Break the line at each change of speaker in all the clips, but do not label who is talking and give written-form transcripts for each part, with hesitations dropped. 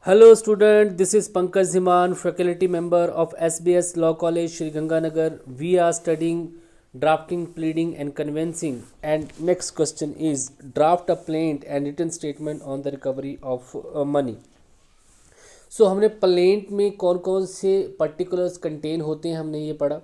Hello student, this is Pankaj Ziman, faculty member of SBS Law College, Shri Ganganagar. We are studying drafting, pleading and convincing. And next question is draft a plaint and written statement on the recovery of money. सो हमने plaint में कौन कौन से particulars contain होते हैं हमने ये पढ़ा।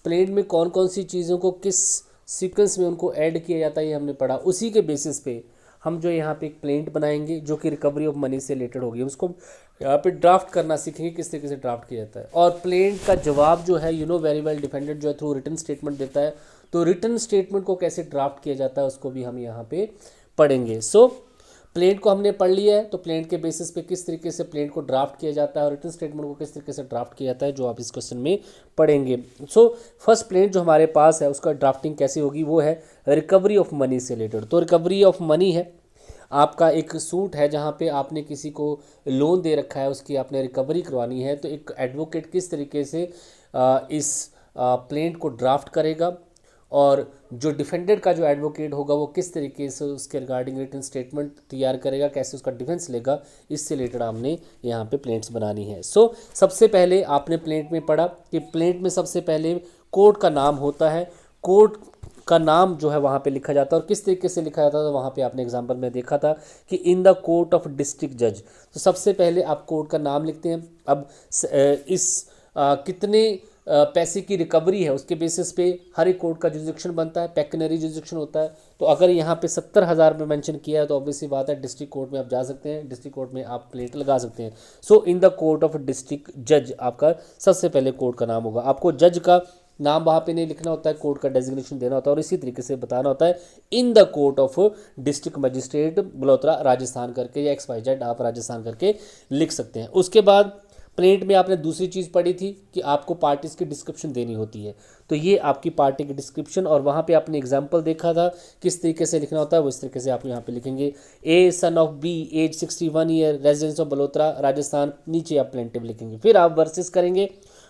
प्लेंट में कौन कौन सी चीज़ों को किस सीक्वेंस में उनको ऐड किया जाता है ये हमने पढ़ा। उसी के बेसिस पे हम जो यहाँ पे एक प्लेंट बनाएंगे जो कि रिकवरी ऑफ मनी से रिलेटेड होगी, उसको यहाँ पे ड्राफ्ट करना सीखेंगे किस तरीके से ड्राफ्ट किया जाता है। और प्लेंट का जवाब जो है वेरी वेल डिफेंडेड जो है थ्रू रिटन स्टेटमेंट देता है, तो रिटन स्टेटमेंट को कैसे ड्राफ्ट किया जाता है उसको भी हम यहाँ पे पढ़ेंगे। सो प्लेंट को हमने पढ़ लिया है, तो प्लेंट के बेसिस पे किस तरीके से प्लेंट को ड्राफ्ट किया जाता है और रिटन स्टेटमेंट को किस तरीके से ड्राफ्ट किया जाता है जो आप इस क्वेश्चन में पढ़ेंगे। सो फर्स्ट प्लेंट जो हमारे पास है उसका ड्राफ्टिंग कैसे होगी, वो है रिकवरी ऑफ मनी से रिलेटेड। तो रिकवरी ऑफ मनी है, आपका एक सूट है जहाँ पे आपने किसी को लोन दे रखा है, उसकी आपने रिकवरी करवानी है। तो एक एडवोकेट किस तरीके से इस प्लेंट को ड्राफ्ट करेगा और जो डिफेंडेड का जो एडवोकेट होगा वो किस तरीके से उसके रिगार्डिंग रिटन स्टेटमेंट तैयार करेगा, कैसे उसका डिफेंस लेगा, इससे रिलेटेड हमने यहाँ पे प्लेंट्स बनानी है। सो सबसे पहले आपने प्लेंट में पढ़ा कि प्लेंट में सबसे पहले कोर्ट का नाम होता है, कोर्ट का नाम जो है वहाँ पे लिखा जाता है और किस तरीके से लिखा जाता है, तो वहाँ पे आपने एग्जांपल में देखा था कि इन द कोर्ट ऑफ डिस्ट्रिक्ट जज। तो सबसे पहले आप कोर्ट का नाम लिखते हैं। अब कितने पैसे की रिकवरी है उसके बेसिस पे हर एक कोर्ट का जुरिडिक्शन बनता है, पेक्युनरी जुरिडिक्शन होता है। तो अगर यहाँ पे 70,000 में मेंशन किया है तो ऑब्वियसली बात है डिस्ट्रिक्ट कोर्ट में आप जा सकते हैं, डिस्ट्रिक्ट कोर्ट में आप प्लेट लगा सकते हैं। So in the court of district जज आपका सबसे पहले कोर्ट का नाम होगा। आपको जज का नाम वहाँ पे नहीं लिखना होता है, कोर्ट का डेजिग्नेशन देना होता है और इसी तरीके से बताना होता है in the court of district magistrate Balotra Rajasthan करके या XYZ आप राजस्थान करके लिख सकते हैं। उसके बाद प्लेंट में आपने दूसरी चीज़ पढ़ी थी कि आपको पार्टीज की डिस्क्रिप्शन देनी होती है, तो ये आपकी पार्टी की डिस्क्रिप्शन और वहाँ पे आपने एग्जांपल देखा था किस तरीके से लिखना होता है, वो इस तरीके से आप यहाँ पे लिखेंगे A son of B age 61 year residence of Balotra Rajasthan, नीचे आप प्लेंटिव लिखेंगे। फिर आप वर्सेस करेंगे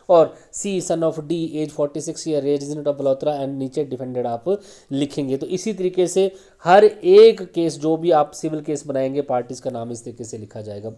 और C son of D age 46 year resident of Balotra and नीचे डिफेंडेड आप लिखेंगे। तो इसी तरीके से हर एक केस जो भी आप सिविल केस बनाएंगे पार्टीज का नाम इस तरीके से लिखा जाएगा।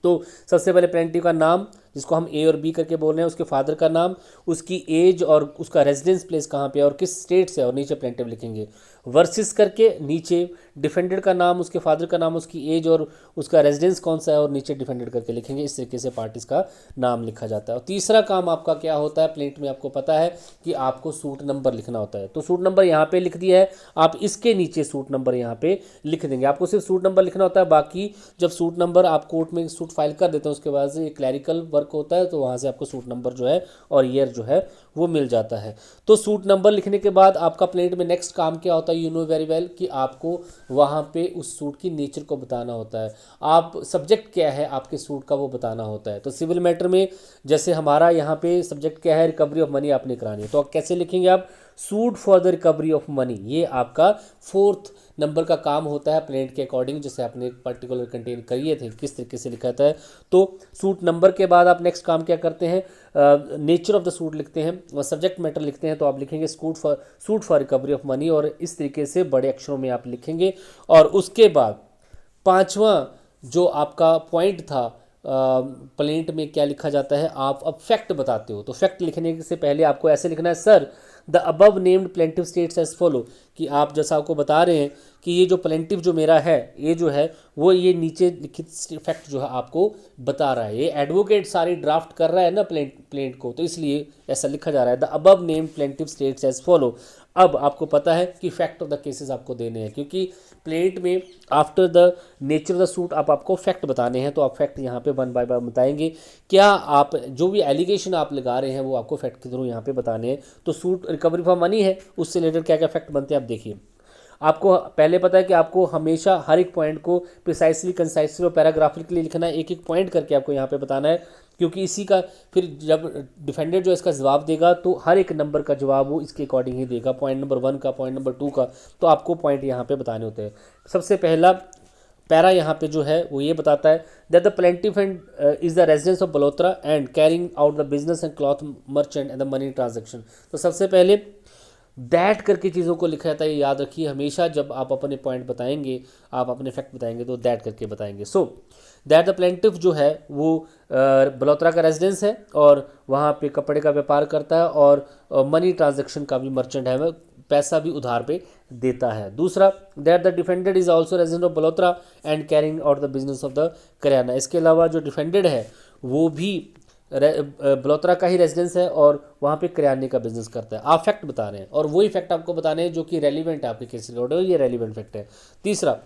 तो सबसे पहले प्लेंटिव का नाम जिसको हम ए और बी करके बोल रहे हैं, उसके फादर का नाम, उसकी एज और उसका रेजिडेंस प्लेस कहाँ पे है और किस स्टेट से, और नीचे प्लेंटिव लिखेंगे। वर्सेस करके नीचे डिफेंडेड का नाम, उसके फादर का नाम, उसकी एज और उसका रेजिडेंस कौन सा है और नीचे डिफेंडेड करके लिखेंगे। इस तरीके से पार्टीज का नाम लिखा जाता है। और तीसरा काम आपका क्या होता है प्लेंट में, आपको पता है कि आपको सूट नंबर लिखना होता है। तो सूट नंबर यहाँ पे लिख दिया है, आप इसके नीचे सूट नंबर यहाँ पे लिख देंगे। आपको सिर्फ सूट नंबर लिखना होता है, बाकी जब सूट नंबर आप कोर्ट में सूट फाइल कर देते हैं उसके बाद से क्लैरिकल वर्क होता है, तो वहाँ से आपको सूट नंबर जो है और ईयर जो है वो मिल जाता है। तो सूट नंबर लिखने के बाद आपका प्लेंट में नेक्स्ट काम क्या होता है, वेरी वेल कि आपको वहाँ पे उस सूट की नेचर को बताना होता है, आप सब्जेक्ट क्या है आपके सूट का वो बताना होता है। तो सिविल मैटर में जैसे हमारा यहाँ पे सब्जेक्ट क्या है, रिकवरी ऑफ मनी आपने करानी है, तो कैसे लिखेंगे आप, suit for the recovery of money. ये आपका फोर्थ नंबर का काम होता है प्लेंट के अकॉर्डिंग, जैसे आपने पर्टिकुलर कंटेन करिए थे किस तरीके से लिखा था। तो सूट नंबर के बाद आप नेक्स्ट काम क्या करते हैं, नेचर ऑफ द सूट लिखते हैं और सब्जेक्ट मैटर लिखते हैं, तो आप लिखेंगे suit for recovery of money और इस तरीके से बड़े अक्षरों में आप लिखेंगे। और उसके बाद पांचवा जो आपका पॉइंट था प्लेंट में क्या लिखा जाता है, आप अब फैक्ट बताते हो। तो फैक्ट लिखने से पहले आपको ऐसे लिखना है, sir the above named plaintiff states as follow, कि आप जैसा आपको बता रहे हैं कि ये जो प्लेंटिव जो मेरा है ये जो है वो ये नीचे लिखित फैक्ट जो है आपको बता रहा है। ये एडवोकेट सारी ड्राफ्ट कर रहा है ना प्लेंट को, तो इसलिए ऐसा लिखा जा रहा है the above named plaintiff states as follow. अब आपको पता है कि फैक्ट ऑफ द केसेस आपको देने हैं, क्योंकि प्लेंट में after the nature of the suit आपको फैक्ट बताने हैं, तो आप फैक्ट यहाँ पे वन बाय वन बताएंगे। क्या आप जो भी एलिगेशन आप लगा रहे हैं वो आपको फैक्ट के थ्रू यहाँ पे बताने हैं। तो सूट रिकवरी फॉर मनी है, उससे रिलेटेड क्या क्या फैक्ट बनते हैं आप देखिए। आपको पहले पता है कि आपको हमेशा हर एक पॉइंट को प्रिसाइसली कंसाइसली और पैराग्राफिकली लिखना है, एक एक पॉइंट करके आपको यहाँ पे बताना है, क्योंकि इसी का फिर जब डिफेंडर जो इसका जवाब देगा तो हर एक नंबर का जवाब वो इसके अकॉर्डिंग ही देगा, पॉइंट नंबर 1 का, पॉइंट नंबर 2 का। तो आपको पॉइंट यहाँ पे बताने होते हैं। सबसे पहला पैरा यहाँ पे जो है वो ये बताता है that the plaintiff and is the residence of Balotra and carrying out the business and cloth merchant and the money transaction. तो सबसे पहले दैट करके चीज़ों को लिखा जाता है, याद रखिए हमेशा जब आप अपने पॉइंट बताएंगे, आप अपने फैक्ट बताएंगे तो दैट करके बताएंगे। सो दैट द प्लेंटिफ जो है वो बलोत्रा का रेजिडेंस है और वहाँ पे कपड़े का व्यापार करता है और मनी ट्रांजैक्शन का भी मर्चेंट है, वह पैसा भी उधार पे देता है। दूसरा, that the defendant is also resident of Balotra and carrying out the business of the kirana. इसके अलावा जो डिफेंडेड है वो भी बलोत्रा का ही रेजिडेंस है और वहाँ पे करियाने का बिजनेस करता है। आप फैक्ट बता रहे हैं और वही फैक्ट आपको बताने हैं जो कि रेलिवेंट है आपके केस रिकॉर्ड में, ये रेलिवेंट फैक्ट है। तीसरा,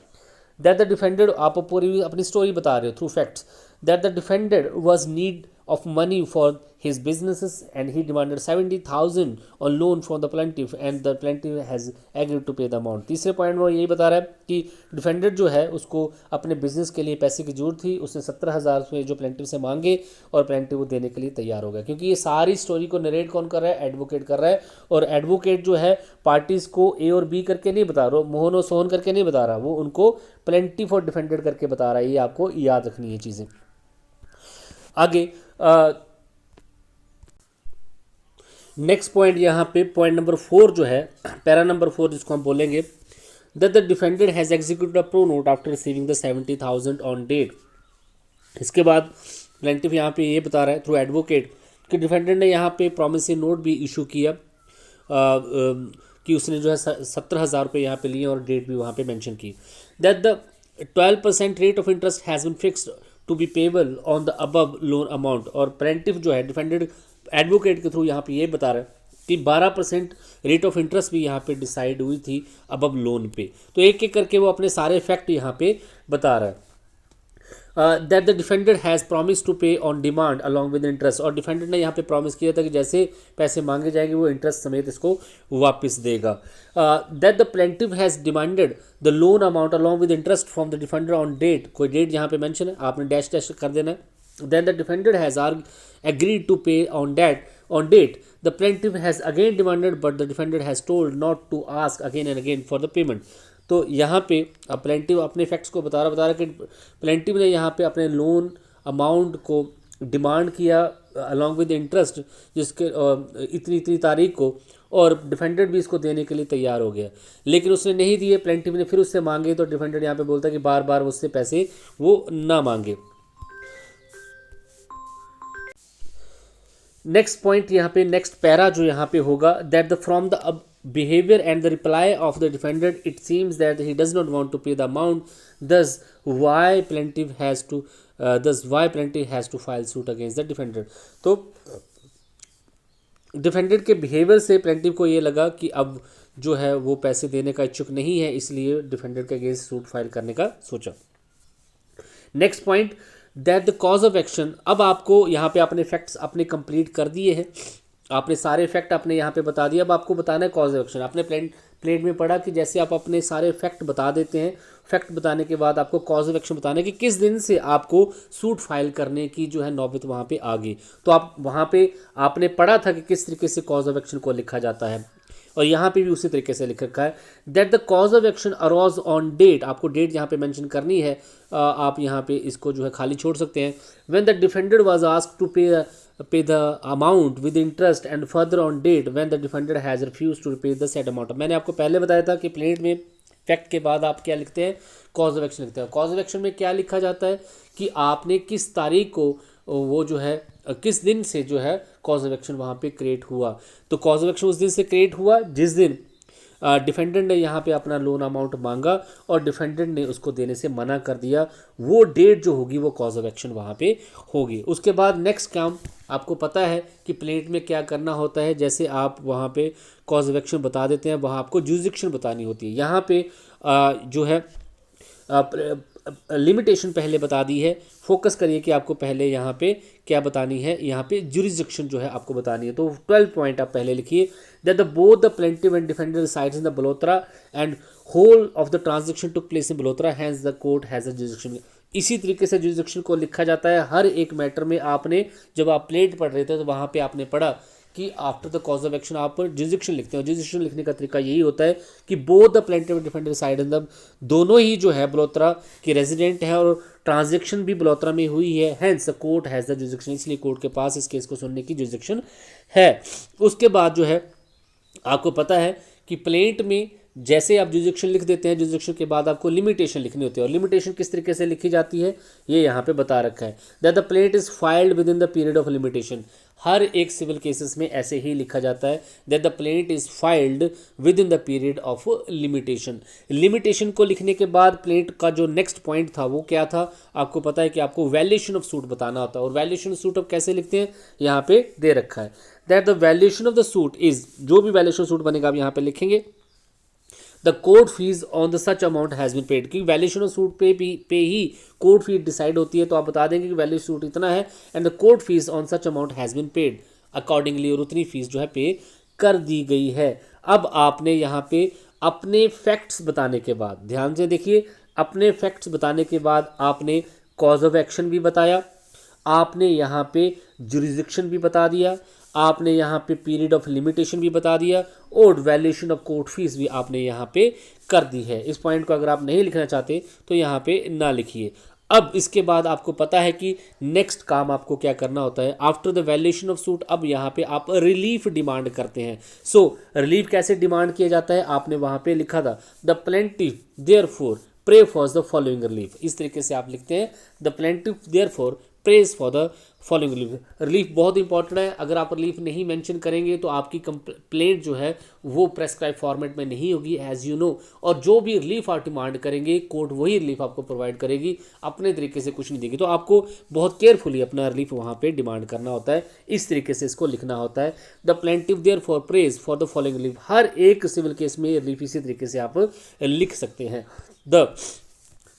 दैट द डिफेंडेड, आप पूरी अपनी स्टोरी बता रहे हो through facts, that the defendant was need of money for his businesses and he demanded 70,000 on loan from the plaintiff and the plaintiff has agreed to pay the amount। तीसरे point में वो यही बता रहा है कि डिफेंडेड जो है उसको अपने बिजनेस के लिए पैसे की जरूरत थी, उसने 70,000 रुपये जो प्लेंटिफ से मांगे और प्लेंटिफ वो देने के लिए तैयार हो गया। क्योंकि ये सारी स्टोरी को नरेट कौन कर रहा है? एडवोकेट कर रहा है। और एडवोकेट जो है पार्टीज को ए और बी करके नहीं बता रहा, मोहन और सोहन करके नहीं बता रहा, वो उनको प्लेंटिफ और डिफेंडेड करके बता रहा है। ये आपको याद रखनी है चीज़ें। आगे नेक्स्ट पॉइंट यहाँ पे पॉइंट नंबर 4 जो है, पैरा नंबर 4 जिसको हम बोलेंगे, that the defendant has executed a pro note after receiving the 70,000 on date. इसके बाद प्लेंटिफ यहाँ पे ये बता रहा है थ्रू एडवोकेट कि डिफेंडेड ने यहाँ पे प्रॉमिसरी नोट भी इशू किया कि उसने जो है 70,000 रुपये यहाँ पे लिए और डेट भी वहाँ पे मेंशन की। That the 12% rate of interest has been fixed to be payable on the above loan amount. और प्लेंटिफ जो है डिफेंडेड एडवोकेट के थ्रू यहाँ पे ये बता रहा है कि 12% रेट ऑफ इंटरेस्ट भी यहाँ पे डिसाइड हुई थी अबव लोन पे। तो एक एक करके वो अपने सारे फैक्ट यहाँ पे बता रहा है। That the defendant has promise to pay on demand along with interest. और डिफेंडेड ने यहाँ पे प्रॉमिस किया था कि जैसे पैसे मांगे जाएंगे वो इंटरेस्ट समेत इसको वापस देगा। That the plaintiff has demanded the loan amount along with interest from the defender on date. कोई डेट यहाँ पे मेंशन है, आपने डैश डैश कर देना है। Then the defendant has agreed to pay on date. The plaintiff has again demanded but the defendant has told not to ask again and again for the payment। तो यहाँ पे अब plaintiff अपने facts को बता रहा कि प्लेंटिव ने यहाँ पे अपने लोन अमाउंट को डिमांड किया अलॉन्ग विद इंटरेस्ट जिसके इतनी तारीख को, और डिफेंडेड भी इसको देने के लिए तैयार हो गया, लेकिन उसने नहीं दिए। प्लेंटिव ने फिर उससे मांगे तो डिफेंडेड यहाँ पे बोलता है कि बार बार उससे पैसे वो ना मांगे। नेक्स्ट पॉइंट यहाँ पे, नेक्स्ट पैरा जो यहाँ पे होगा, that the from the behaviour and the reply of the defendant it seems that he does not want to pay the amount, thus why plaintiff has to file suit against the defendant. तो defendant के बिहेवियर से plaintiff को ये लगा कि अब जो है वो पैसे देने का इच्छुक नहीं है, इसलिए डिफेंडेड के अगेंस्ट सूट फाइल करने का सोचा। Next point, that the cause of action. अब आपको यहाँ पे अपने फैक्ट्स अपने कंप्लीट कर दिए हैं, आपने सारे फैक्ट अपने यहाँ पे बता दिए। अब आपको बताना है कॉज ऑफ एक्शन। आपने प्लेट में पढ़ा कि जैसे आप अपने सारे फैक्ट बता देते हैं, फैक्ट बताने के बाद आपको कॉज ऑफ एक्शन बताना है कि किस दिन से आपको सूट फाइल करने की जो है नौबत वहाँ पे आ गई। तो आप वहाँ पे आपने पढ़ा था कि किस तरीके से कॉज ऑफ एक्शन को लिखा जाता है, और यहाँ पे भी उसी तरीके से लिख रखा है that the cause of action arose on date. आपको डेट यहाँ पे मेंशन करनी है, आप यहाँ पे इसको जो है खाली छोड़ सकते हैं। When the defendant was asked to pay the amount with interest and further on date when the defendant has refuse to pay the said amount. मैंने आपको पहले बताया था कि प्लेट में फैक्ट के बाद आप क्या लिखते हैं? कॉज ऑफ एक्शन लिखते हैं। कॉज ऑफ एक्शन में क्या लिखा जाता है कि आपने किस तारीख को वो जो है किस दिन से जो है कॉज ऑफ एक्शन वहाँ पे क्रिएट हुआ। तो कॉज ऑफ एक्शन उस दिन से क्रिएट हुआ जिस दिन डिफेंडेंट ने यहाँ पे अपना लोन अमाउंट मांगा और डिफेंडेंट ने उसको देने से मना कर दिया, वो डेट जो होगी वो कॉज ऑफ एक्शन वहाँ पे होगी। उसके बाद नेक्स्ट काम आपको पता है कि प्लेट में क्या करना होता है। जैसे आप वहाँ पे कॉज ऑफ एक्शन बता देते हैं, वहाँ आपको जुरिसडिक्शन बतानी होती है। यहाँ पे जो है लिमिटेशन पहले बता दी है, फोकस करिए कि आपको पहले यहाँ पे क्या बतानी है। यहाँ पे जुरिसडिक्शन जो है आपको बतानी है। तो 12 पॉइंट आप पहले लिखिए that the both the plaintiff and defendant resides in the Balotra and whole of the transaction took place in Balotra, hence the court has a jurisdiction. इसी तरीके से जुरिसडिक्शन को लिखा जाता है हर एक मैटर में। आपने जब आप प्लेट पढ़ रहे थे तो वहाँ पे आपने पढ़ा कि after the cause of action आप जुरिसडिक्शन लिखते हैं। जुरिसडिक्शन लिखने का तरीका यही होता है कि both the plaintiff and defendant reside in the, दोनों ही जो है बलोत्रा के रेजिडेंट है और ट्रांजैक्शन भी बलोत्रा में हुई है, hence the court has the jurisdiction, इसलिए कोर्ट के पास इस केस को सुनने की जुरिसडिक्शन है। उसके बाद जो है आपको पता है कि प्लेंट में जैसे आप जुरिसडिक्शन लिख देते हैं, जुरिसडिक्शन के बाद आपको लिमिटेशन लिखनी होती है, और लिमिटेशन किस तरीके से लिखी जाती है ये यहाँ पे बता रखा है, that the plaint is filed within the period of limitation. हर एक सिविल केसेस में ऐसे ही लिखा जाता है, that the plaint is filed within the period of limitation. Limitation को लिखने के बाद प्लेंट का जो नेक्स्ट पॉइंट था वो क्या था, आपको पता है कि आपको वैल्यूएशन ऑफ सूट बताना होता है, और वैल्यूएशन ऑफ सूट अब कैसे लिखते हैं यहाँ पे दे रखा है, that the valuation of the suit is, जो भी वैल्यूएशन सूट बनेगा आप यहाँ पे लिखेंगे, the court fees on the such amount has been paid, क्योंकि वैल्यूएशन ऑफ सूट पे ही कोर्ट फी डिसाइड होती है, तो आप बता देंगे कि वैल्यू सूट इतना है and the court fees on such amount has been paid accordingly, और उतनी फीस जो है पे कर दी गई है। अब आपने यहाँ पे अपने फैक्ट्स बताने के बाद, ध्यान से देखिए, अपने फैक्ट्स बताने के बाद आपने कॉज ऑफ एक्शन भी बताया, आपने यहाँ पे जुरिसडिक्शन भी बता दिया, आपने यहाँ पे पीरियड ऑफ लिमिटेशन भी बता दिया, और वैल्यूएशन ऑफ कोर्ट फीस भी आपने यहाँ पे कर दी है। इस पॉइंट को अगर आप नहीं लिखना चाहते तो यहाँ पे ना लिखिए। अब इसके बाद आपको पता है कि नेक्स्ट काम आपको क्या करना होता है after the valuation of suit. अब यहाँ पे आप रिलीफ डिमांड करते हैं। सो रिलीफ कैसे डिमांड किया जाता है, आपने वहाँ पे लिखा था the plaintiff therefore pray for the following relief. इस तरीके से आप लिखते हैं the plaintiff therefore prays for the following relief. Relief बहुत इंपॉर्टेंट है, अगर आप रिलीफ नहीं मेंशन करेंगे तो आपकी कंप्लेंट जो है वो प्रेस्क्राइब फॉर्मेट में नहीं होगी एज यू नो, और जो भी रिलीफ आप डिमांड करेंगे कोर्ट वही रिलीफ आपको प्रोवाइड करेगी, अपने तरीके से कुछ नहीं देगी। तो आपको बहुत केयरफुली अपना रिलीफ वहाँ पे डिमांड करना होता है, इस तरीके से इसको लिखना होता है the plaintiff therefore prays for the following relief. हर एक सिविल केस में रिलीफ इसी तरीके से आप लिख सकते हैं। द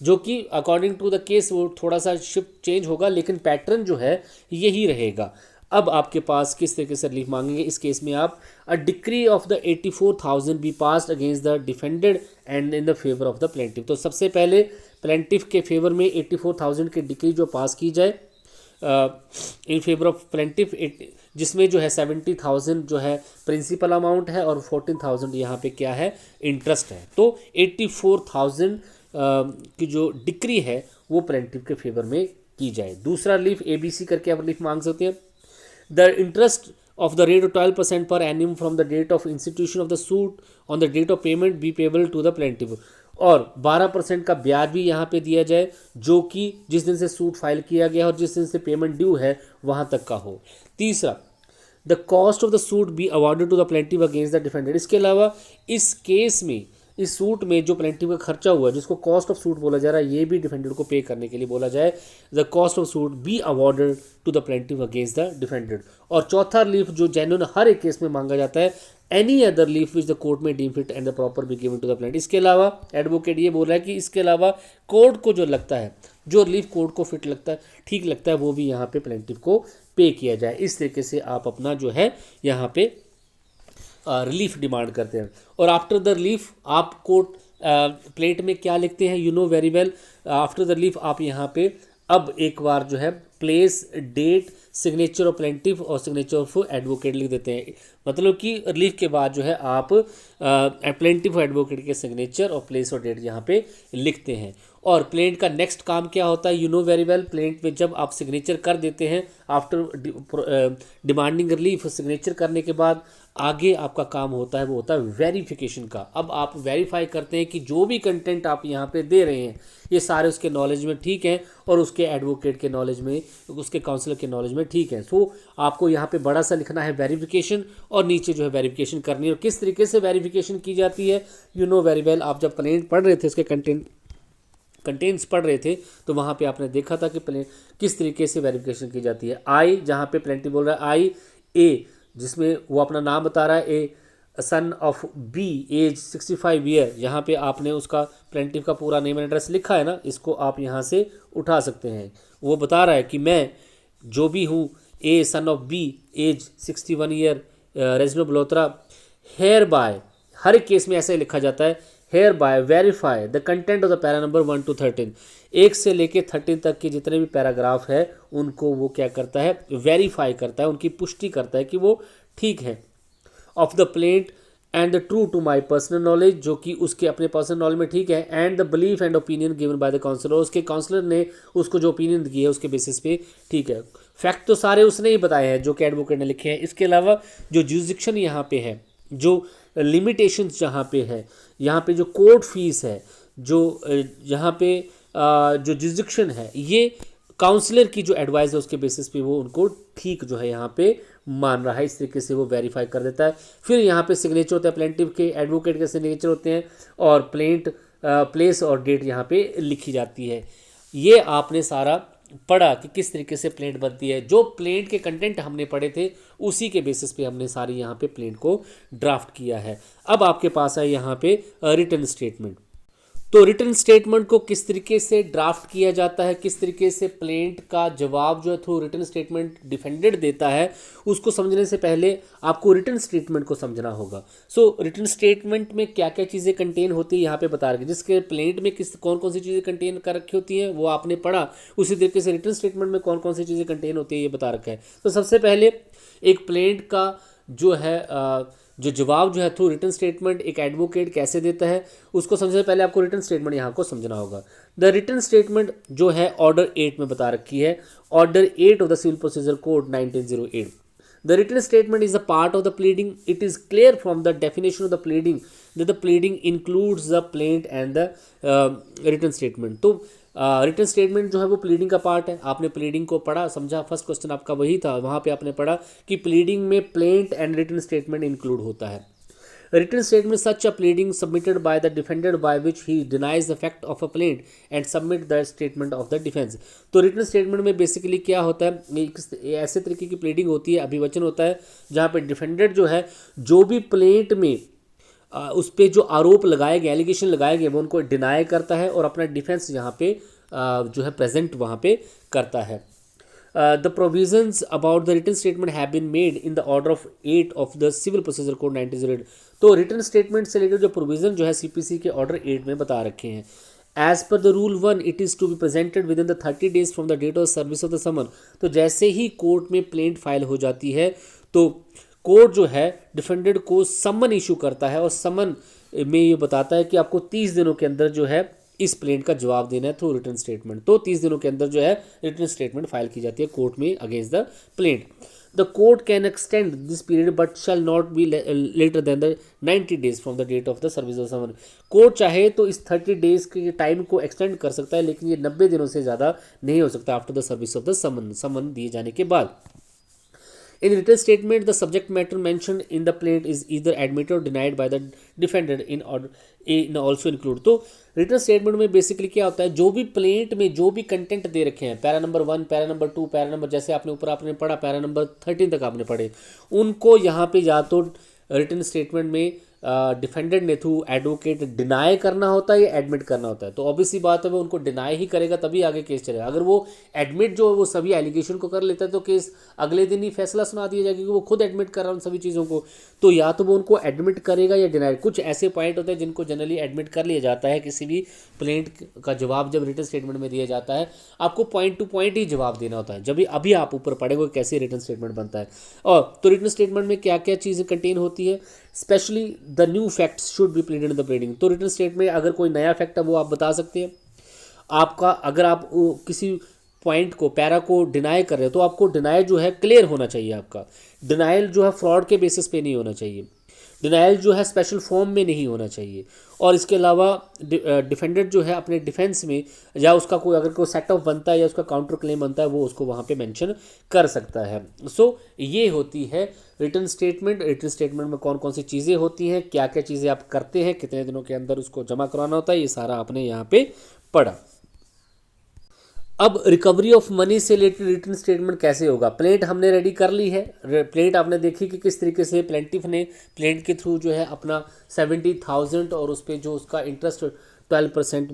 जो कि अकॉर्डिंग टू द केस वो थोड़ा सा शिफ्ट चेंज होगा, लेकिन पैटर्न जो है यही रहेगा। अब आपके पास किस तरीके से रिलीफ मांगेंगे इस केस में आप, अ decree of the 84,000 be passed against the defended and in the favour of the plaintiff. तो सबसे पहले प्लेंटिफ के फेवर में 84,000 की डिक्री जो पास की जाए इन फेवर ऑफ प्लेंटिफ, जिसमें जो है 70,000 जो है प्रिंसिपल अमाउंट है और 14,000 यहाँ पे क्या है इंटरेस्ट है। तो 84,000 की जो डिक्री है वो प्लेंटिफ के फेवर में की जाए। दूसरा रिलीफ ABC करके आप रिलीफ मांग सकते हैं, the interest of the rate of 12% per annum from the date of institution of the suit on the date of payment be payable to the plaintiff, और 12% का ब्याज भी यहाँ पे दिया जाए जो कि जिस दिन से सूट फाइल किया गया और जिस दिन से पेमेंट ड्यू है वहाँ तक का हो। तीसरा, the cost of the suit be awarded to the plaintiff against the defendant. इसके अलावा इस केस में इस सूट में जो प्लेंटिफ का खर्चा हुआ जिसको कॉस्ट ऑफ सूट बोला जा रहा है, ये भी डिफेंडेड को पे करने के लिए बोला जाए, the cost of suit be awarded to the plaintiff against the defendant. और चौथा रिलीफ जो जेन्युइन हर एक केस में मांगा जाता है, any other relief which the court may deem fit and the proper be given to the plaintiff. इसके अलावा एडवोकेट ये बोल रहा है कि इसके अलावा कोर्ट को जो लगता है, जो रिलीफ कोर्ट को फिट लगता है, ठीक लगता है, वो भी यहाँ पे प्लेंटिफ को पे किया जाए। इस तरीके से आप अपना जो है यहाँ पे रिलीफ डिमांड करते हैं। और आफ्टर द रिलीफ आप कोर्ट प्लेट में क्या लिखते हैं, you know very well. After the relief आप यहाँ पे अब एक बार जो है place, date, signature of plaintiff और सिग्नेचर ऑफ एडवोकेट लिख देते हैं। मतलब कि रिलीफ के बाद जो है आप प्लेंटिफ और एडवोकेट के सिग्नेचर और प्लेस और डेट यहाँ पे लिखते हैं। और प्लेंट का नेक्स्ट काम क्या होता है, you know very well. Plaint में जब आप सिग्नेचर कर देते हैं आफ्टर डिमांडिंग रिलीफ, सिग्नेचर करने के बाद आगे आपका काम होता है वो होता है वेरिफिकेशन का। अब आप वेरीफाई करते हैं कि जो भी कंटेंट आप यहाँ पे दे रहे हैं ये सारे उसके नॉलेज में ठीक हैं और उसके एडवोकेट के नॉलेज में, उसके काउंसलर के नॉलेज में ठीक है। सो आपको यहाँ पे बड़ा सा लिखना है वेरिफिकेशन, और नीचे जो है वेरिफिकेशन करनी है। और किस तरीके से वेरिफिकेशन की जाती है, यू नो वेरी वेल। आप जब प्लेंट पढ़ रहे थे, उसके कंटेंट्स पढ़ रहे थे, तो वहाँ पे आपने देखा था कि किस तरीके से वेरिफिकेशन की जाती है। आई, जहाँ पे प्लेंटिफ बोल रहा है आई ए, जिसमें वो अपना नाम बता रहा है, A son of B age 65 year, यहाँ पे आपने उसका प्लेंटिफ का पूरा नेम एंड एड्रेस लिखा है ना, इसको आप यहाँ से उठा सकते हैं। वो बता रहा है कि मैं जो भी हूँ, A son of B age 61 year, resident Balotra, hereby, हर एक केस में ऐसे लिखा जाता है, hereby verify the content of the para number 1 to 13, 1 से लेके 13 तक के जितने भी पैराग्राफ है उनको वो क्या करता है, वेरीफाई करता है, उनकी पुष्टि करता है कि वो ठीक है। Of the plaint and the true to my personal knowledge, जो कि उसके अपने पर्सनल नॉलेज में ठीक है, and the belief and opinion given by the counsellor, उसके काउंसलर ने उसको जो ओपिनियन दी है उसके बेसिस पे ठीक है। फैक्ट तो सारे उसने ही बताए हैं जो कि एडवोकेट ने लिखे हैं। इसके अलावा जो जुरिसडिक्शन यहाँ पे है जो लिमिटेशंस जहाँ पे है, यहाँ पे जो कोर्ट फीस है, जो यहाँ पे जो जुरिस्डिक्शन है, ये काउंसलर की जो एडवाइस है उसके बेसिस पे वो उनको ठीक जो है यहाँ पे मान रहा है, इस तरीके से वो वेरीफाई कर देता है। फिर यहाँ पे सिग्नेचर होता है प्लेंटिफ के, एडवोकेट के सिग्नेचर होते हैं और प्लेस और डेट यहाँ पे लिखी जाती है। ये आपने सारा पढ़ा कि किस तरीके से प्लेंट बनती है। जो प्लेंट के कंटेंट हमने पढ़े थे उसी के बेसिस पे हमने सारी यहाँ पे प्लेंट को ड्राफ्ट किया है। अब आपके पास है यहाँ पे रिटन स्टेटमेंट। तो रिटन स्टेटमेंट को किस तरीके से ड्राफ्ट किया जाता है, किस तरीके से प्लेंट का जवाब जो है थ्रू रिटन स्टेटमेंट डिफेंडेड देता है, उसको समझने से पहले आपको रिटन स्टेटमेंट को समझना होगा। सो रिटन स्टेटमेंट में क्या क्या चीज़ें कंटेन होती है यहाँ पे बता रखे, जिसके प्लेंट में किस कौन कौन सी चीज़ें कंटेन कर रखी होती हैं वो आपने पढ़ा, उसी तरीके से रिटन स्टेटमेंट में कौन कौन सी चीज़ें कंटेन होती है ये बता रखा है। तो सबसे पहले एक प्लेंट का जो है जो जवाब जो है थ्रू रिटन स्टेटमेंट एक एडवोकेट कैसे देता है, उसको समझने से पहले आपको रिटन स्टेटमेंट यहाँ को समझना होगा। द रिटन स्टेटमेंट जो है ऑर्डर 8 में बता रखी है, order 8 of the civil procedure code 1908। The written statement is a part of the pleading. It is clear from the definition of the pleading that the pleading includes the plaint and the written statement. तो written statement जो है वो pleading का part है। आपने pleading को पढ़ा, समझा, फर्स्ट क्वेश्चन आपका वही था, वहाँ पे आपने पढ़ा कि प्लीडिंग में plaint and written statement include होता है। Written statement such a pleading submitted by the defendant by which he denies the fact of a plaint and submit the statement of the defense। तो written statement में basically क्या होता है, ऐसे तरीके की प्लीडिंग होती है, अभिवचन होता है जहाँ पे डिफेंडेंट जो है जो भी प्लेंट में उस पर जो आरोप लगाए गए, एलिगेशन लगाए गए, वो उनको डिनाई करता है और अपना डिफेंस यहाँ पे जो है प्रेजेंट वहाँ पे करता है। The provisions about the written statement have been made in the order of 8 of the Civil Procedure Code 1908। तो रिटन स्टेटमेंट से रिलेटेड जो प्रोविजन जो है सीपीसी के ऑर्डर 8 में बता रखे हैं। As per the rule 1 it is to be presented within the 30 days from the date of service of the summon. तो जैसे ही कोर्ट में प्लेंट फाइल हो जाती है तो कोर्ट जो है डिफेंडेंट को समन इशू करता है और समन में ये बताता है कि आपको 30 दिनों के अंदर जो है इस प्लेंट का जवाब देना है थ्रू रिटन स्टेटमेंट। तो 30 दिनों के अंदर जो है रिटन स्टेटमेंट फाइल की जाती है कोर्ट में against the plaint. The court can extend this period but shall not be later than the 90 days from the date of the service of summon. Court चाहे तो इस 30 days के time को extend कर सकता है, लेकिन ये 90 दिनों से ज़्यादा नहीं हो सकता after the service of the summon दिए जाने के बाद। In written statement, the subject matter mentioned in the plaint is either admitted or denied by the defendant in order in also include। तो रिटन स्टेटमेंट में basically क्या होता है, जो भी प्लेंट में जो भी कंटेंट दे रखे हैं, para number 1, para number 2, para number जैसे आपने ऊपर आपने पढ़ा, पैरा नंबर 13 तक आपने पढ़े, उनको यहाँ पे या तो रिटन स्टेटमेंट में डिफेंडेंट ने थ्रू एडवोकेट डिनाई करना होता है या एडमिट करना होता है। तो ऑब्वियसली बात है वो उनको डिनाई ही करेगा तभी आगे केस चलेगा। अगर वो एडमिट जो है वो सभी एलिगेशन को कर लेता है तो केस अगले दिन ही फैसला सुना दिया जाएगा, क्योंकि वो खुद एडमिट कर रहा है उन सभी चीज़ों को। तो या तो वो उनको एडमिट करेगा या डिनाई। कुछ ऐसे पॉइंट होते हैं जिनको जनरली एडमिट कर लिया जाता है, किसी भी प्लेंट का जवाब जब रिटन स्टेटमेंट में दिया जाता है आपको पॉइंट टू पॉइंट ही जवाब देना होता है। जब अभी आप ऊपर पढ़ेंगे कैसे रिटन स्टेटमेंट बनता है। और तो रिटन स्टेटमेंट में क्या क्या चीज़ें कंटेन होती है, specially the new facts should be pleaded in the pleading. तो रिटन स्टेटमेंट में अगर कोई नया फैक्ट है वो आप बता सकते हैं। आपका अगर आप किसी पॉइंट को पैरा को डिनाई कर रहे हो तो आपको डिनाई जो है क्लियर होना चाहिए। आपका डिनाइल जो है फ्रॉड के बेसिस पे नहीं होना चाहिए, डिनाइल जो है स्पेशल फॉर्म में नहीं होना चाहिए। और इसके अलावा डिफेंडेंट जो है अपने डिफेंस में या उसका कोई अगर कोई सेट ऑफ बनता है या उसका काउंटर क्लेम बनता है वो उसको वहाँ पे मेंशन कर सकता है। सो ये होती है रिटन स्टेटमेंट। रिटन स्टेटमेंट में कौन कौन सी चीज़ें होती हैं, क्या क्या चीज़ें आप करते हैं, कितने दिनों के अंदर उसको जमा कराना होता है, ये सारा आपने यहाँ पे पढ़ा। अब रिकवरी ऑफ मनी से रिलेटेड रिटन स्टेटमेंट कैसे होगा। प्लेंट हमने रेडी कर ली है, प्लेंट आपने देखी कि किस तरीके से प्लेंटिफ ने प्लेंट के थ्रू जो है अपना 70,000 और उस पर जो उसका इंटरेस्ट 12%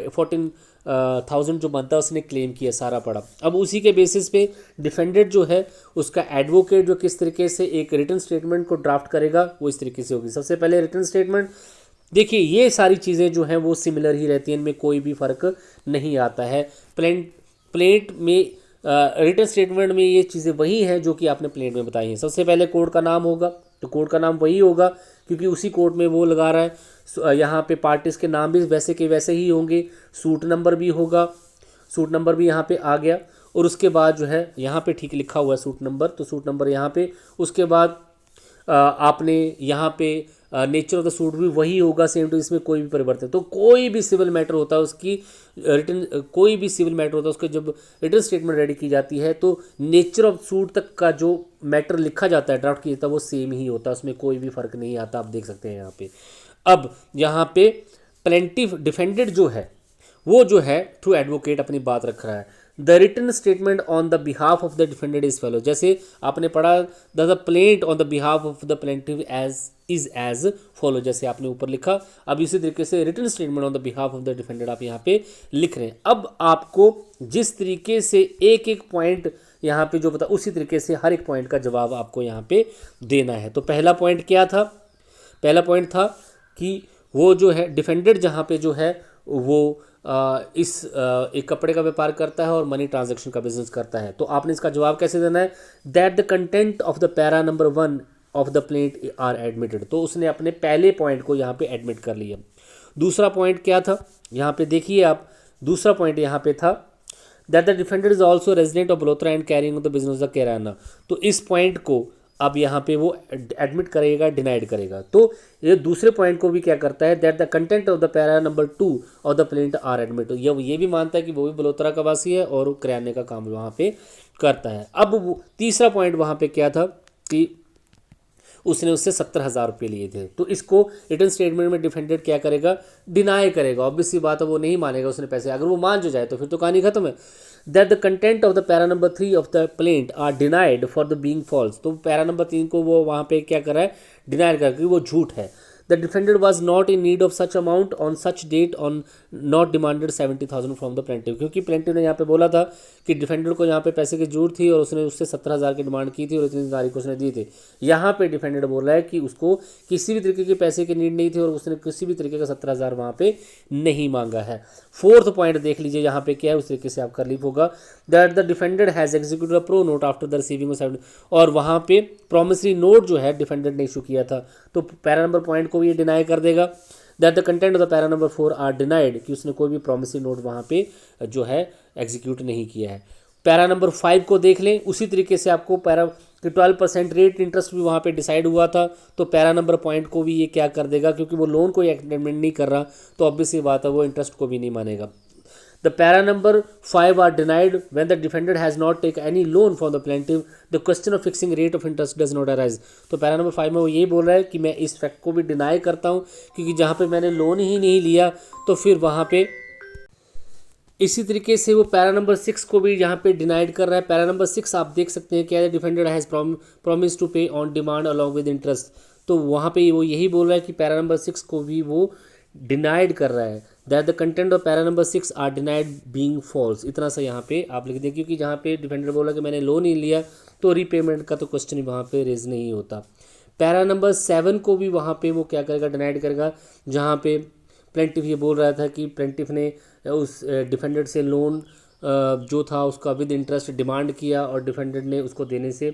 14,000 जो बनता है उसने क्लेम किया, सारा पड़ा। अब उसी के बेसिस पे डिफेंडेंट जो है उसका एडवोकेट जो किस तरीके से एक रिटन स्टेटमेंट को ड्राफ्ट करेगा वो इस तरीके से होगी। सबसे पहले रिटन स्टेटमेंट, देखिए ये सारी चीज़ें जो हैं वो सिमिलर ही रहती हैं, इनमें कोई भी फ़र्क नहीं आता है। प्लेंट में रिटन स्टेटमेंट में ये चीज़ें वही हैं जो कि आपने प्लेंट में बताई हैं। सबसे पहले कोर्ट का नाम होगा, तो कोर्ट का नाम वही होगा क्योंकि उसी कोर्ट में वो लगा रहा है। यहाँ पे पार्टीज के नाम भी वैसे के वैसे ही होंगे, सूट नंबर भी होगा, सूट नंबर भी यहाँ पे आ गया। और उसके बाद जो है यहाँ पे ठीक लिखा हुआ है सूट नंबर, तो सूट नंबर यहाँ पे। उसके बाद आपने यहाँ पे नेचर ऑफ द सूट भी वही होगा सेम टू, इसमें कोई भी परिवर्तन। तो कोई भी सिविल मैटर होता है उसकी रिटर्न, कोई भी सिविल मैटर होता है उसके जब रिटर्न स्टेटमेंट रेडी की जाती है तो नेचर ऑफ सूट तक का जो मैटर लिखा जाता है, ड्राफ्ट किया जाता है, वो सेम ही होता है, उसमें कोई भी फर्क नहीं आता। आप देख सकते हैं यहाँ पे। अब यहाँ पे प्लेंटिफ डिफेंडेड जो है वो जो है थ्रू एडवोकेट अपनी बात रख रहा है। The written statement on the behalf of the defendant is follow, जैसे आपने पढ़ा the plaint on the behalf of the plaintiff as follow, जैसे आपने ऊपर लिखा। अब इसी तरीके से written statement on the behalf of the defendant आप यहाँ पे लिख रहे हैं। अब आपको जिस तरीके से एक एक पॉइंट यहाँ पे जो बता, उसी तरीके से हर एक पॉइंट का जवाब आपको यहाँ पे देना है। तो पहला पॉइंट क्या था? पहला पॉइंट था कि वो जो है डिफेंडेड जहाँ पे जो है वो एक कपड़े का व्यापार करता है और मनी ट्रांजैक्शन का बिजनेस करता है। तो आपने इसका जवाब कैसे देना है? That the content of the para number 1 of the plaint are admitted. तो उसने अपने पहले पॉइंट को यहाँ पे एडमिट कर लिया। दूसरा पॉइंट क्या था? यहाँ पे देखिए आप, दूसरा पॉइंट यहाँ पे था that the defender is also resident of Balotra and carrying the business the kirana. तो इस पॉइंट को अब यहाँ पे वो एडमिट करेगा, डिनाइड करेगा। तो ये दूसरे पॉइंट को भी क्या करता है? That the content of the para number 2 of the plaint are admit. ये भी मानता है कि वो भी बलोत्रा का वासी है और किराने का काम वहाँ पे करता है। अब वो तीसरा पॉइंट वहाँ पे क्या था कि उसने उससे 70,000 रुपये लिए थे। तो इसको रिटर्न स्टेटमेंट में डिफेंडेड क्या करेगा? डिनाई करेगा। ऑब्वियस सी बात है, वो नहीं मानेगा उसने पैसे। अगर वो मान जो जाए तो फिर तो कहानी खत्म है। That the content of the para number 3 of the plaint are denied for the being false. तो पैरा नंबर 3 को वो वहाँ पे क्या कर रहा है? डिनाइड कर, वो झूठ है। The defendant was not in need of such amount on such date on not demanded 70,000 from the plaintiff. क्योंकि प्लेंटिव ने यहाँ पे बोला था कि डिफेंडेड को यहाँ पे पैसे की जरूरत थी और उसने उससे 70,000 की डिमांड की थी और इतनी तारीख को उसने दी थी। यहाँ पे डिफेंडेड बोल रहा है कि उसको किसी भी तरीके के पैसे की नीड नहीं थी और उसने किसी भी तरीके का 70,000 वहाँ पे नहीं मांगा है। फोर्थ पॉइंट देख लीजिए यहाँ पे क्या है, उस तरीके से आपका लीव होगा। That the defended has executed a pro note after the receiving of 70, और वहाँ पे प्रोमिसरी नोट जो है डिफेंडेड ने इशू किया था। तो पैरा नंबर पॉइंट को भी ये डिनाई कर देगा। That the content of the para number 4 are denied, कि उसने कोई भी प्रोमिसरी नोट वहाँ पे जो है एग्जीक्यूट नहीं किया है। पैरा नंबर 5 को देख लें, उसी तरीके से आपको पैरा 12% रेट इंटरेस्ट भी वहाँ पे डिसाइड हुआ था। तो पैरा नंबर पॉइंट को भी ये क्या कर देगा, क्योंकि वो लोन कोई एक्सटेंडमेंट नहीं कर रहा तो ऑब्वियसली बात है वो इंटरेस्ट को भी नहीं मानेगा। The para number 5 are denied when the defendant has not taken any loan from the plaintiff. The question of fixing rate of interest does not arise. तो पैरा नंबर 5 में वो यही बोल रहा है कि मैं इस फैक्ट को भी डिनाई करता हूँ, क्योंकि जहाँ पे मैंने लोन ही नहीं लिया तो फिर वहाँ पे इसी तरीके से वो पैरा नंबर 6 को भी यहाँ पे डिनाइड कर रहा है। पैरा नंबर 6 आप देख सकते हैं क्या है? Defended has promise to pay on demand along with interest. तो वहाँ पे वो यही बोल रहा है कि पैरा नंबर 6 को भी वो डिनाइड कर रहा है। That the content of para number 6 are denied being false. इतना सा यहाँ पे आप लिख दें, क्योंकि जहाँ पे डिफेंडर बोला कि मैंने लोन नहीं लिया तो रीपेमेंट का तो क्वेश्चन वहाँ पे रेज नहीं होता। पैरा नंबर 7 को भी वहाँ पे वो क्या करेगा? डिनाइड करेगा। जहाँ पे प्लेंटिफ ये बोल रहा था कि प्लेंटिफ ने उस डिफेंडेड से लोन जो था उसका विद इंटरेस्ट डिमांड किया और डिफेंडेड ने उसको देने से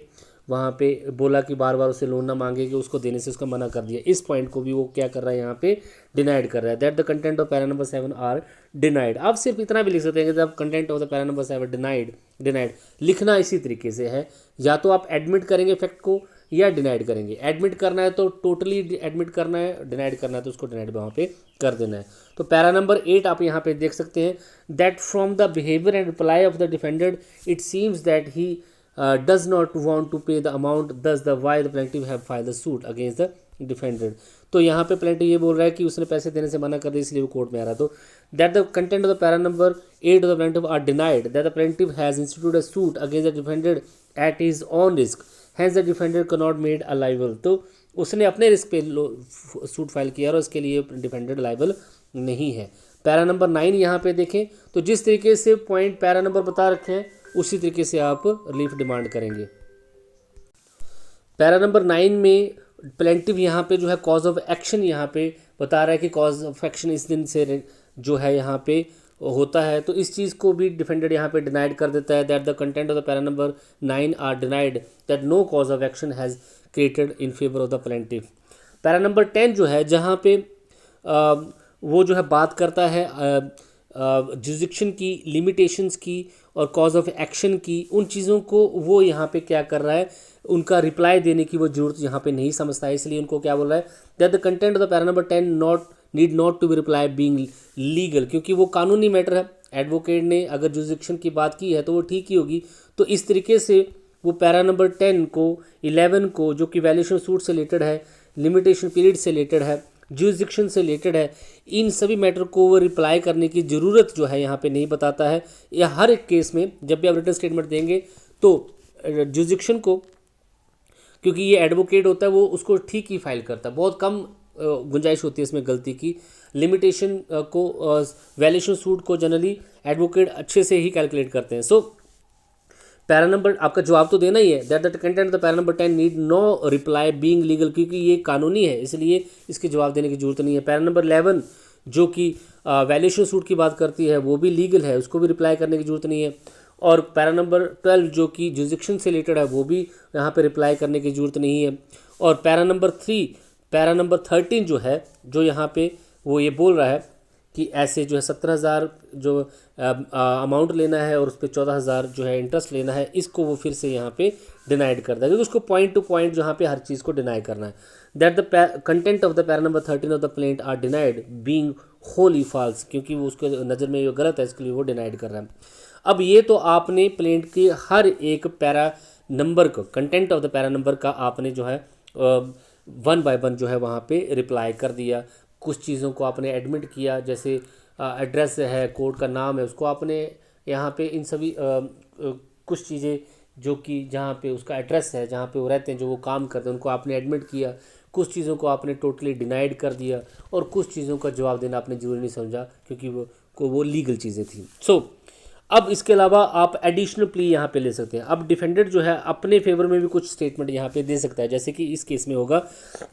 वहाँ पे बोला कि बार बार उसे लोन ना मांगे, कि उसको देने से उसका मना कर दिया। इस पॉइंट को भी वो क्या कर रहा है? यहाँ पे डिनाइड कर रहा है। That the content of para number 7 are denied. आप सिर्फ इतना भी लिख सकते हैं कि the content of the para number 7 denied लिखना इसी तरीके से है। या तो आप एडमिट करेंगे फैक्ट को या डिनाइड करेंगे। एडमिट करना है तो टोटली एडमिट करना है, डिनाइड करना है तो उसको डिनाइड वहाँ पे कर देना है। तो पैरा नंबर 8 आप यहाँ पे देख सकते हैं। That from the behaviour and reply of the defendant it seems that he does not want to pay the amount, thus the why the plaintiff have filed the suit against the defendant। तो यहाँ पे plaintiff ये बोल रहा है कि उसने पैसे देने से मना कर दिया, इसलिए वो कोर्ट में आ रहा। तो that the content of the para number 8 of the plaintiff are denied. That the plaintiff has instituted a suit against the defendant at his own risk, hence the defendant can not made a liable. तो उसने अपने risk पे suit file किया और उसके लिए defended liable नहीं है। पैरा नंबर 9 यहाँ पे देखें तो जिस तरीके से पॉइंट पैरा नंबर बता रखे हैं उसी तरीके से आप रिलीफ डिमांड करेंगे। पैरा नंबर 9 में प्लेंटिफ यहाँ पे जो है कॉज ऑफ एक्शन यहाँ पे बता रहा है कि कॉज ऑफ एक्शन इस दिन से जो है यहाँ पे होता है। तो इस चीज़ को भी डिफेंडेड यहाँ पे डिनाइड कर देता है। That the content of the para number 9 are denied that no cause of action has created in favour of the plaintiff. Para number 10 जो है जहाँ पे वो जो है बात करता है जुरिडिक्शन की, लिमिटेशंस की और कॉज ऑफ एक्शन की, उन चीज़ों को वो यहाँ पे क्या कर रहा है, उनका रिप्लाई देने की वो जरूरत यहाँ पे नहीं समझता है। इसलिए उनको क्या बोल रहा है, that the content of the para number 10 need not to be reply being legal, क्योंकि वो कानूनी मैटर है। एडवोकेट ने अगर जुरिडिक्शन की बात की है तो वो ठीक ही होगी। तो इस तरीके से वो पैरा नंबर 10 को, 11 को, जो कि वैल्यूएशन सूट से रिलेटेड है, लिमिटेशन पीरियड से रिलेटेड है, जुरिडिक्शन से रिलेटेड है, इन सभी मैटर को वो रिप्लाई करने की ज़रूरत जो है यहाँ पे नहीं बताता है। या हर एक केस में जब भी आप रिटन स्टेटमेंट देंगे तो जुरिडिक्शन को, क्योंकि ये एडवोकेट होता है, वो उसको ठीक ही फाइल करता है, बहुत कम गुंजाइश होती है इसमें गलती की। लिमिटेशन को, वैल्यूएशन सूट को जनरली एडवोकेट अच्छे से ही कैलकुलेट करते हैं। सो पैरा नंबर, आपका जवाब तो देना ही है, that the content the para number 10 need no reply being legal, क्योंकि ये कानूनी है, इसलिए इसके जवाब देने की जरूरत नहीं है। पैरा नंबर 11 जो कि वैल्यूएशन सूट की बात करती है, वो भी लीगल है, उसको भी रिप्लाई करने की जरूरत नहीं है। और पैरा नंबर 12 जो कि जुरिडिक्शन से रिलेटेड है, वो भी यहाँ पे रिप्लाई करने की जरूरत नहीं है। और पैरा नंबर 13 जो है, जो यहाँ पे वो ये बोल रहा है कि ऐसे जो है 17,000 जो अमाउंट लेना है और उस पर 14,000 जो है इंटरेस्ट लेना है, इसको वो फिर से यहाँ पे डिनाइड करता है, क्योंकि उसको पॉइंट टू पॉइंट यहाँ पे हर चीज़ को डिनाई करना है। That the content of the para number 13 of the plaint are denied being wholly false, क्योंकि वो उसके नज़र में ये गलत है, इसके लिए वो डिनाइड कर रहा है। अब ये तो आपने प्लेंट के हर एक पैरा नंबर को, content of the para number का आपने जो है 1 बाय 1 जो है वहाँ पे रिप्लाई कर दिया। कुछ चीज़ों को आपने एडमिट किया, जैसे एड्रेस है, कोर्ट का नाम है, उसको आपने यहाँ पे इन सभी कुछ चीज़ें जो कि जहाँ पे उसका एड्रेस है, जहाँ पे वो रहते हैं, जो वो काम करते हैं, उनको आपने एडमिट किया। कुछ चीज़ों को आपने टोटली डिनाइड कर दिया और कुछ चीज़ों का जवाब देना आपने जरूरी नहीं समझा, क्योंकि वो लीगल चीज़ें थी। सो अब इसके अलावा आप एडिशनल प्ली यहाँ पे ले सकते हैं। अब डिफेंडेंट जो है अपने फेवर में भी कुछ स्टेटमेंट यहाँ पे दे सकता है, जैसे कि इस केस में होगा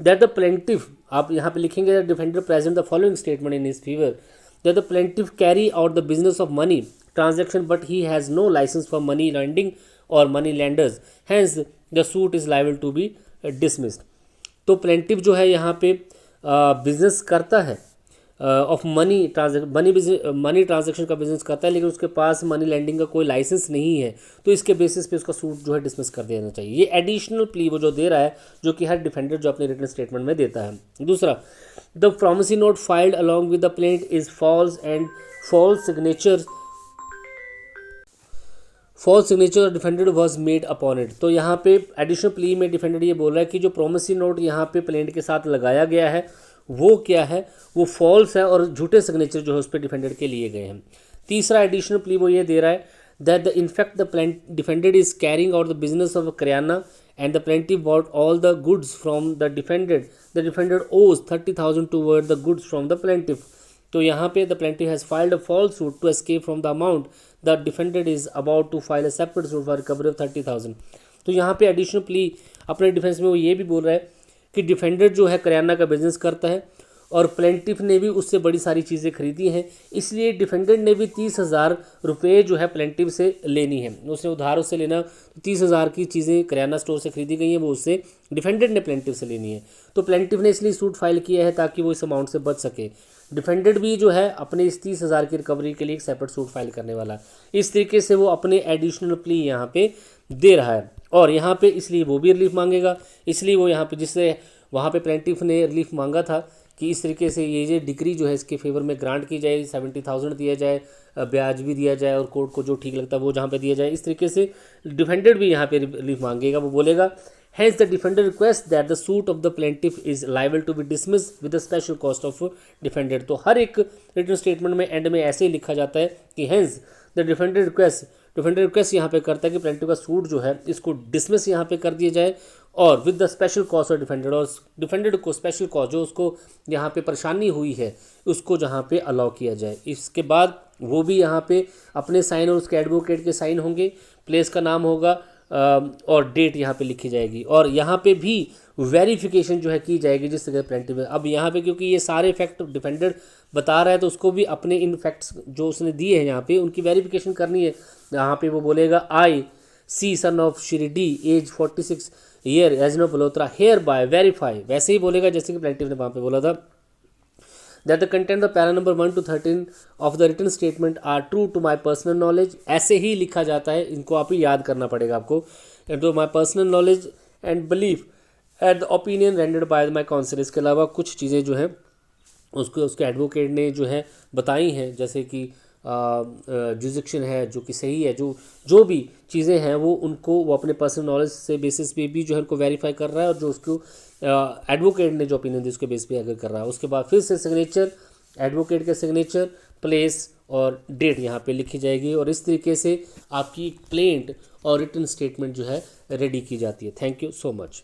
दैट द प्लेंटिफ, आप यहाँ पे लिखेंगे that defendant present the following statement in his favour, that the plaintiff carry out the business of money transaction but he has no licence for money lending और money lenders, hence the suit is liable to be dismissed. तो plaintiff जो है यहाँ पे business करता है of money transaction का business करता है, लेकिन उसके पास मनी लैंडिंग का कोई लाइसेंस नहीं है, तो इसके बेसिस पे उसका सूट जो है डिसमिस कर देना चाहिए। ये एडिशनल प्ली वो जो दे रहा है, जो कि हर डिफेंडर जो अपने रिटन स्टेटमेंट में देता है। दूसरा, the promissory note filed along with the plaint is false and false signature defendant was made upon it. तो यहाँ पे एडिशनल प्ली में डिफेंडेड ये बोल रहा है कि जो प्रॉमिसी नोट यहाँ पे प्लेंट के साथ लगाया गया है वो क्या है, वो फॉल्स है और झूठे सिग्नेचर जो है उस पर डिफेंडेड के लिए गए हैं। तीसरा एडिशनल प्ली वो ये दे रहा है that the in fact the defendant is carrying out the business of kirana and the plaintiff bought all the goods from the defendant owes 30,000 toward the goods from the plaintiff. तो यहाँ पे the plaintiff has filed a false suit to escape from the amount the defendant is about to file a separate suit for recovery of 30,000। तो यहाँ पे additional plea अपने defence में वो ये भी बोल रहा है कि डिफेंडर जो है करियाना का बिजनेस करता है और प्लेंटिफ ने भी उससे बड़ी सारी चीज़ें खरीदी हैं, इसलिए डिफेंडेंट ने भी 30,000 रुपये जो है प्लेंटिफ से लेनी है। उसने उधार उससे लेना, तो 30,000 की चीज़ें करियाना स्टोर से खरीदी गई हैं, वो उससे डिफेंडेंट ने प्लेंटिफ से लेनी है। तो प्लेंटिफ ने इसलिए सूट फाइल किया है ताकि वो इस अमाउंट से बच सके। डिफेंडेंट भी जो है अपने इस 30,000 की रिकवरी के लिए एक सेपरेट सूट फाइल करने वाला। इस तरीके से वो अपने एडिशनल प्ली यहाँ पे दे रहा है और यहाँ पे इसलिए वो भी रिलीफ मांगेगा, इसलिए वो यहाँ पे जिससे वहाँ पे प्लेंटिफ ने रिलीफ मांगा था कि इस तरीके से ये डिक्री जो है इसके फेवर में ग्रांट की जाए, 70,000 दिया जाए, ब्याज भी दिया जाए और कोर्ट को जो ठीक लगता है वो जहाँ पे दिया जाए। इस तरीके से डिफेंडेड भी यहाँ पे रिलीफ मांगेगा। वो बोलेगा has the defender request that the suit of the plaintiff is liable to be dismiss with the special cost of defendant. तो हर एक रिटन स्टेटमेंट में एंड में ऐसे ही लिखा जाता है कि हैज़ द डिफेंडर रिक्वेस्ट यहाँ पे करता है कि प्लेंटिफ का सूट जो है इसको डिसमिस यहाँ पे कर दिया जाए और with the special cause of defended, और डिफेंडेड को स्पेशल कॉज जो उसको यहाँ पे परेशानी हुई है उसको जहाँ पे अलाउ किया जाए। इसके बाद वो भी यहाँ पे अपने साइन और उसके एडवोकेट के साइन होंगे, प्लेस का नाम होगा और डेट यहाँ पे लिखी जाएगी और यहाँ पे भी वेरिफिकेशन जो है की जाएगी जिस तरह प्लेंटिफ में। अब यहाँ पे क्योंकि ये सारे फैक्ट डिफेंडेड बता रहा है तो उसको भी अपने इन फैक्ट्स जो उसने दिए हैं यहाँ पे उनकी वेरिफिकेशन करनी है। यहाँ पे वो बोलेगा I C son of Shirdi age 46 year age no Malhotra hereby verify, वैसे ही बोलेगा जैसे कि प्लेंटिफ ने वहाँ पे बोला था that the content of para number 1 to 13 of the written statement are true to my personal knowledge. ऐसे ही लिखा जाता है, इनको आप ही याद करना पड़ेगा आपको। And to my personal knowledge and believe at the opinion rendered by my counsel. इसके अलावा कुछ चीज़ें जो है उसके एडवोकेट ने जो है बताई हैं, जैसे कि जुरिडिक्शन है जो कि सही है, जो भी चीज़ें हैं वो उनको वो अपने पर्सनल नॉलेज से बेसिस पे भी जो है उनको वेरीफाई कर रहा है, और जो उसको एडवोकेट ने जो ओपिनियन दी उसके बेस पे अगर कर रहा है। उसके बाद फिर से सिग्नेचर, एडवोकेट का सिग्नेचर, प्लेस और डेट यहाँ पे लिखी जाएगी, और इस तरीके से आपकी प्लेंट और रिटन स्टेटमेंट जो है रेडी की जाती है। Thank you so much.